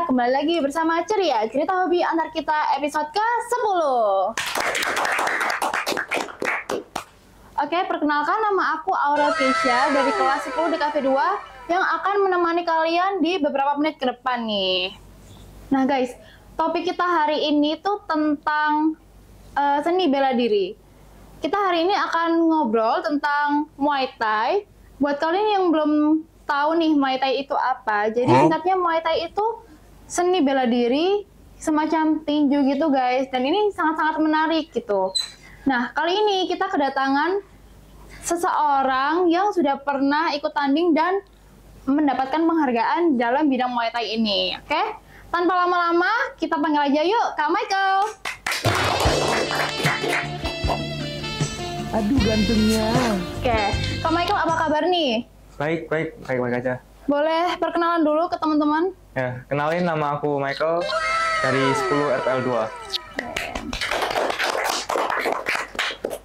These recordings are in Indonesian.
kembali lagi bersama Ceria, cerita hobi antar kita episode ke-10. Oke, perkenalkan nama aku Aurel Keisha dari kelas 10 di Cafe 2 yang akan menemani kalian di beberapa menit ke depan nih. Nah guys, topik kita hari ini tuh tentang seni bela diri. Kita hari ini akan ngobrol tentang Muay Thai. Buat kalian yang belum tahu nih Muay Thai itu apa, jadi singkatnya Muay Thai itu seni bela diri semacam tinju gitu guys, dan ini sangat-sangat menarik gitu. Nah kali ini kita kedatangan seseorang yang sudah pernah ikut tanding dan mendapatkan penghargaan dalam bidang Muay Thai ini. Oke, tanpa lama-lama kita panggil aja yuk Kak Michael. Aduh gantengnya. Oke, Kak Michael apa kabar nih? Baik aja. Boleh perkenalan dulu ke teman-teman? Ya, kenalin nama aku Michael dari 10 RPL 2.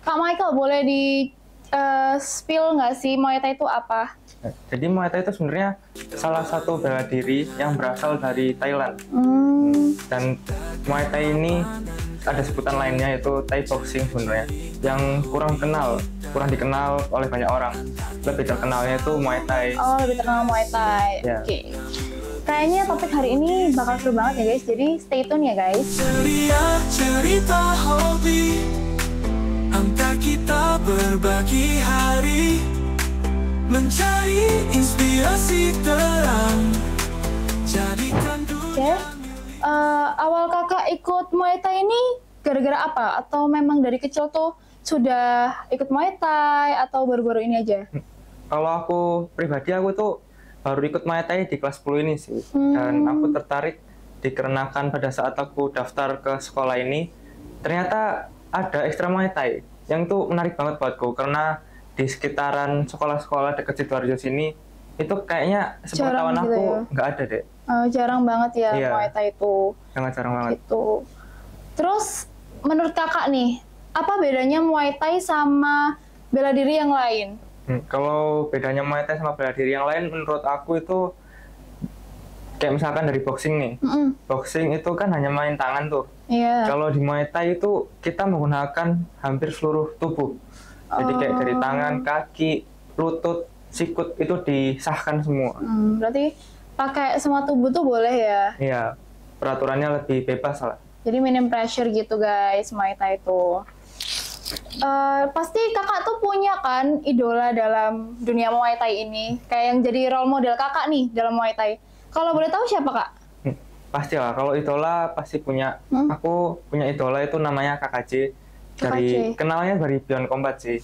Kak Michael, boleh di spill nggak sih Muay Thai itu apa? Jadi Muay Thai itu sebenarnya salah satu bela diri yang berasal dari Thailand. Dan Muay Thai ini ada sebutan lainnya yaitu Thai boxing sebenarnya, yang kurang dikenal oleh banyak orang. Lebih terkenalnya itu Muay Thai. Oh, lebih terkenal Muay Thai. Ya. Oke. Kayaknya topik hari ini bakal seru banget ya guys, jadi stay tune ya guys. Cerita hobi antar kita berbagi hari, mencari inspirasi terang, jadikan dunia. Awal kakak ikut Muay Thai ini gara-gara apa? Atau memang dari kecil tuh sudah ikut Muay Thai atau baru-baru ini aja? Kalau aku pribadi, aku tuh baru ikut Muay Thai di kelas 10 ini sih. Dan aku tertarik dikarenakan pada saat aku daftar ke sekolah ini, ternyata ada ekstra Muay Thai yang tuh menarik banget buatku, karena di sekitaran sekolah-sekolah dekat Sidoarjo sini itu kayaknya sepengetahuan Jarang gitu aku ya? nggak ada deh. Jarang banget ya Iya. Muay Thai itu. Sangat jarang banget. Gitu. Terus menurut kakak nih, apa bedanya Muay Thai sama bela diri yang lain? Kalau bedanya Muay Thai sama bela diri yang lain, menurut aku itu kayak misalkan dari boxing nih. Boxing itu kan hanya main tangan tuh. Iya. Kalau di Muay Thai itu kita menggunakan hampir seluruh tubuh. Jadi kayak dari tangan, kaki, lutut, sikut itu disahkan semua. Berarti pakai semua tubuh tuh boleh ya? Iya, peraturannya lebih bebas lah. Jadi minim pressure gitu guys, Muay Thai itu. Pasti kakak tuh punya kan idola dalam dunia Muay Thai ini, kayak yang jadi role model kakak nih dalam Muay Thai. Kalau boleh tahu siapa kak? Pastilah, kalau idola pasti punya. Aku punya idola itu namanya KKJ. Kenalnya dari Beyond Combat sih.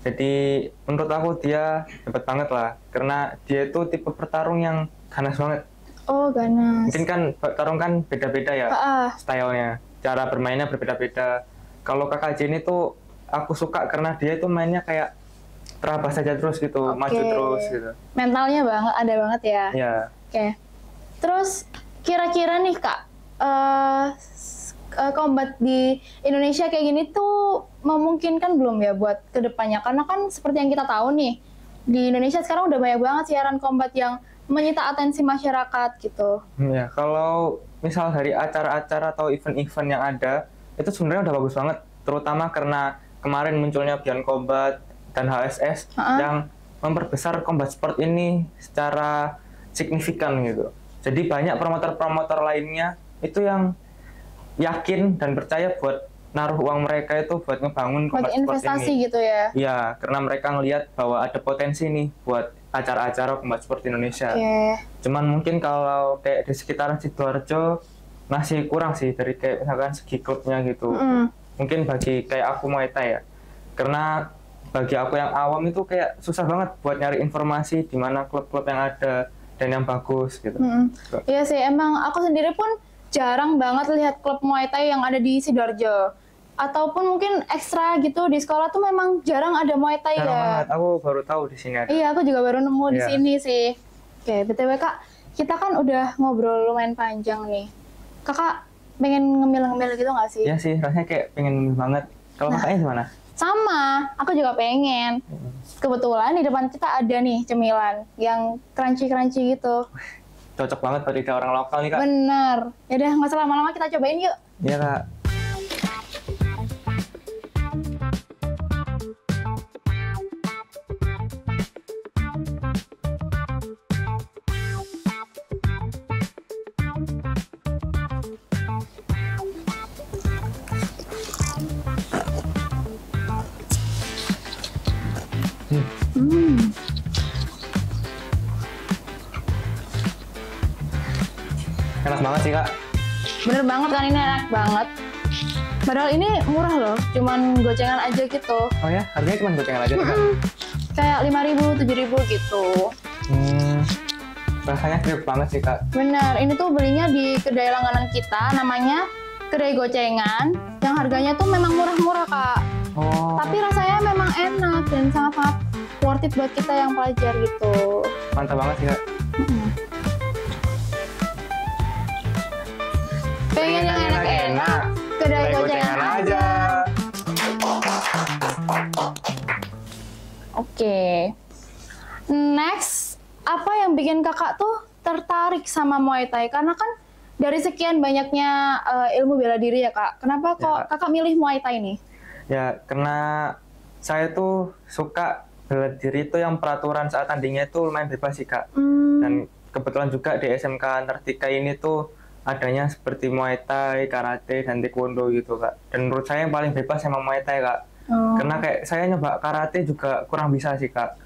Jadi menurut aku dia hebat banget lah, karena dia itu tipe petarung yang ganas banget. Oh ganas. Mungkin kan petarung kan beda-beda ya stylenya, cara bermainnya berbeda-beda. Kalau KKJ ini tuh aku suka karena dia itu mainnya kayak terabas saja terus gitu, maju terus gitu. Mentalnya ada banget ya. Iya. Oke. Terus kira-kira nih kak, combat di Indonesia kayak gini tuh memungkinkan belum ya buat kedepannya? Karena kan seperti yang kita tahu nih, di Indonesia sekarang udah banyak banget siaran combat yang menyita atensi masyarakat gitu. Ya, kalau misal dari acara-acara atau event-event yang ada, itu sebenarnya udah bagus banget. Terutama karena kemarin munculnya Beyond Combat dan HSS yang memperbesar combat sport ini secara signifikan gitu. Jadi banyak promotor-promotor lainnya itu yang yakin dan percaya buat naruh uang mereka itu buat ngebangun combat sport ini. Investasi gitu ya? Iya, karena mereka ngelihat bahwa ada potensi nih buat acara-acara combat sport di Indonesia. Cuman mungkin kalau kayak di sekitaran Sidoarjo masih kurang sih dari kayak misalkan segi klubnya gitu. Mungkin bagi kayak aku Muay Thai ya. Karena bagi aku yang awam itu kayak susah banget buat nyari informasi di mana klub-klub yang ada dan yang bagus gitu. Iya sih, emang aku sendiri pun jarang banget lihat klub Muay Thai yang ada di Sidoarjo. Ataupun mungkin ekstra gitu di sekolah tuh memang jarang ada Muay Thai jarang ya. Banget. Aku baru tahu di sini ada. Iya, aku juga baru nemu di sini sih. Oke, BTW Kak, kita kan udah ngobrol lumayan panjang nih. Kakak pengen ngemil-ngemil gitu nggak sih? Iya sih, rasanya kayak pengen ngemil banget. Kalau kakaknya gimana? Sama, aku juga pengen. Kebetulan di depan kita ada nih cemilan yang crunchy-crunchy gitu. cocok banget buat lidah orang lokal nih Kak. Bener. Yaudah, nggak usah lama-lama, kita cobain yuk. Iya Kak. Enak banget sih Kak. Bener banget kan, ini enak banget. Padahal ini murah loh, cuman gocengan aja gitu. Oh ya, harganya cuma gocengan aja tuh Kak. Kayak 5.000, 7.000 gitu. Rasanya kriuk banget sih Kak. Bener, ini tuh belinya di kedai langganan kita, namanya Kedai Gocengan, yang harganya tuh memang murah-murah Kak. Oh. Tapi rasanya memang enak dan sangat-sangat worth it buat kita yang pelajar gitu. Mantap banget sih Kak. Pengen yang enak-enak, Kedai Gocengan aja. Oke. Next, apa yang bikin kakak tuh tertarik sama Muay Thai? Karena kan dari sekian banyaknya ilmu bela diri ya kak, kenapa kok kakak milih Muay Thai nih? Ya, karena saya tuh suka bela diri itu yang peraturan saat tandingnya itu lumayan bebas sih kak. Dan kebetulan juga di SMK Antartika ini tuh adanya seperti Muay Thai, Karate, dan Taekwondo gitu kak. Dan menurut saya yang paling bebas sama Muay Thai kak. Karena kayak saya nyoba Karate juga kurang bisa sih kak.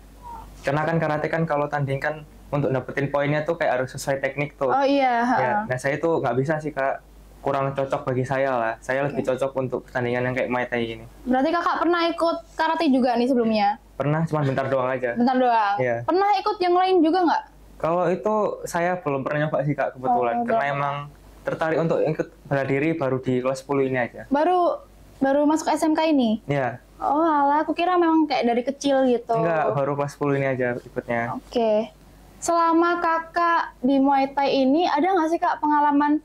Karena kan Karate kan kalau tanding kan untuk dapetin poinnya tuh kayak harus sesuai teknik tuh. Oh iya. Ya, nah saya tuh nggak bisa sih kak. Kurang cocok bagi saya lah. Saya lebih cocok untuk pertandingan yang kayak Muay Thai ini. Berarti kakak pernah ikut Karate juga nih sebelumnya? Pernah, cuma bentar doang aja. Bentar doang? Iya. Pernah ikut yang lain juga nggak? Kalau itu saya belum pernah nyoba sih kak kebetulan. Karena emang tertarik untuk ikut bela diri baru di kelas 10 ini aja. Baru masuk SMK ini? Iya. Oh alah, aku kira memang kayak dari kecil gitu. Enggak, baru kelas 10 ini aja ikutnya. Oke. Selama kakak di Muay Thai ini, ada nggak sih kak pengalaman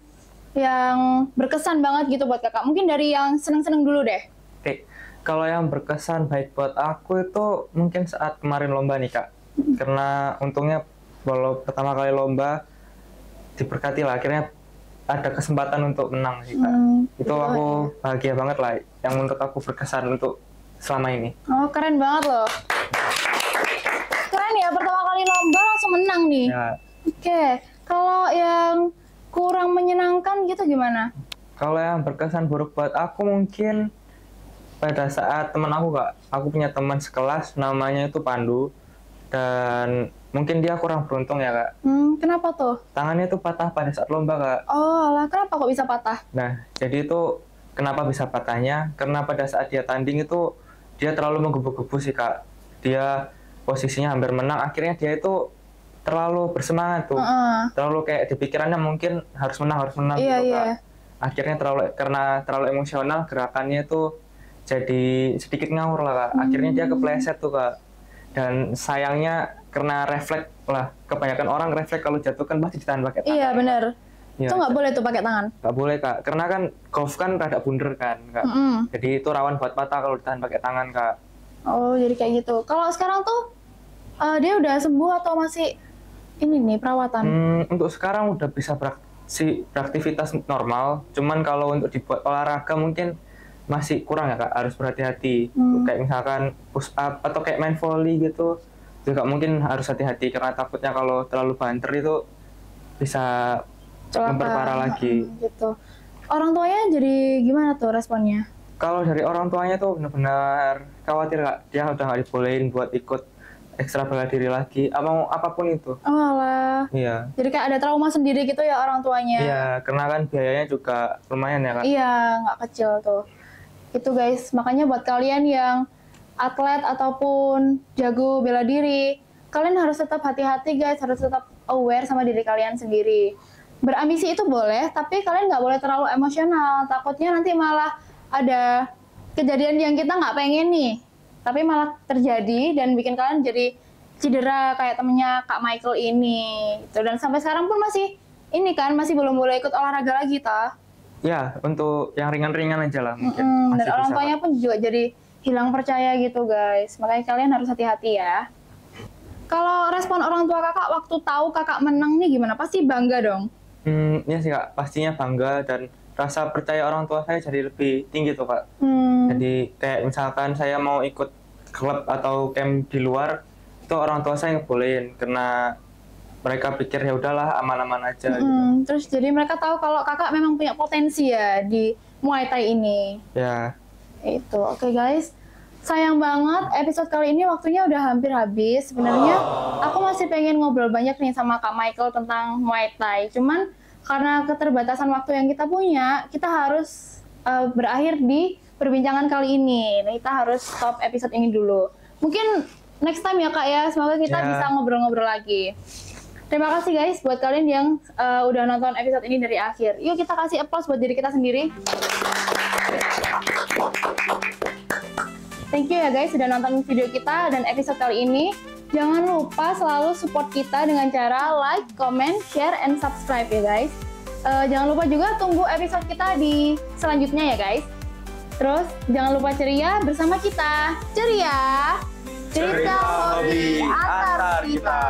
yang berkesan banget gitu buat kakak? Mungkin dari yang seneng-seneng dulu deh. Oke, kalau yang berkesan baik buat aku itu mungkin saat kemarin lomba nih kak. Karena untungnya walau pertama kali lomba diberkati lah, akhirnya ada kesempatan untuk menang sih kak. Itu aku bahagia banget lah, yang untuk aku berkesan untuk selama ini. Oh keren banget loh. Keren ya, pertama kali lomba langsung menang nih. Ya. Oke, kalau yang kurang menyenangkan gitu gimana? Kalau yang berkesan buruk buat aku mungkin pada saat teman aku kak. Aku punya teman sekelas namanya itu Pandu. Dan mungkin dia kurang beruntung ya kak. Kenapa tuh? Tangannya tuh patah pada saat lomba kak. Oh alah, kenapa kok bisa patah? Nah, jadi itu kenapa bisa patahnya? Karena pada saat dia tanding itu dia terlalu menggebu-gebu sih kak. Dia posisinya hampir menang, akhirnya dia itu terlalu bersemangat tuh. Terlalu kayak di pikirannya mungkin harus menang gitu kak. Akhirnya karena terlalu emosional, gerakannya itu jadi sedikit ngawur lah kak. Akhirnya dia kepleset tuh kak. Dan sayangnya karena refleks lah, kebanyakan orang refleks kalau jatuh kan pasti ditahan pakai tangan. Iya benar. Ya, itu nggak boleh tuh pakai tangan. Nggak boleh kak, karena kan golf kan rada bunder kan kak. Jadi itu rawan buat patah kalau ditahan pakai tangan kak. Oh jadi kayak gitu. Kalau sekarang tuh dia udah sembuh atau masih ini nih perawatan? Untuk sekarang udah bisa beraktivitas normal. Cuman kalau untuk dibuat olahraga mungkin masih kurang ya kak, harus berhati-hati. Kayak misalkan push up atau kayak main volley gitu juga mungkin harus hati-hati karena takutnya kalau terlalu banter itu bisa memperparah lagi. Gitu. Orang tuanya jadi gimana tuh responnya? Kalau dari orang tuanya tuh benar-benar khawatir kak, dia udah nggak dibolehin buat ikut ekstra bela diri lagi, apapun itu. Oh alah. Iya. Jadi kayak ada trauma sendiri gitu ya orang tuanya. Iya, karena kan biayanya juga lumayan ya kak. Iya, nggak kecil tuh. Itu guys, makanya buat kalian yang atlet ataupun jago bela diri, kalian harus tetap hati-hati guys, harus tetap aware sama diri kalian sendiri. Berambisi itu boleh, tapi kalian nggak boleh terlalu emosional, takutnya nanti malah ada kejadian yang kita nggak pengen nih, tapi malah terjadi dan bikin kalian jadi cedera kayak temennya Kak Michael ini. Gitu. Dan sampai sekarang pun masih ini kan, masih belum boleh ikut olahraga lagi, ta? Ya, untuk yang ringan-ringan aja lah mungkin. Dan orang tuanya pun juga jadi hilang percaya gitu guys. Makanya kalian harus hati-hati ya. Kalau respon orang tua kakak waktu tahu kakak menang nih gimana? Pasti bangga dong. Iya sih kak, pastinya bangga dan rasa percaya orang tua saya jadi lebih tinggi tuh kak. Jadi kayak misalkan saya mau ikut klub atau camp di luar, itu orang tua saya ngebolehin karena mereka pikir ya udahlah aman-aman aja. Gitu. Terus jadi mereka tahu kalau kakak memang punya potensi ya di Muay Thai ini. Ya. Itu, oke guys. Sayang banget episode kali ini waktunya udah hampir habis. Sebenarnya aku masih pengen ngobrol banyak nih sama Kak Michael tentang Muay Thai. Cuman karena keterbatasan waktu yang kita punya, kita harus berakhir di perbincangan kali ini. Nah, kita harus stop episode ini dulu. Mungkin next time ya Kak ya. Semoga kita bisa ngobrol-ngobrol lagi. Terima kasih guys buat kalian yang udah nonton episode ini dari akhir. Yuk kita kasih applause buat diri kita sendiri. Thank you ya guys sudah nonton video kita dan episode kali ini. Jangan lupa selalu support kita dengan cara like, comment, share, and subscribe ya guys. Jangan lupa juga tunggu episode kita di selanjutnya ya guys. Terus jangan lupa ceria bersama kita. Ceria! Cerita hobi antar kita.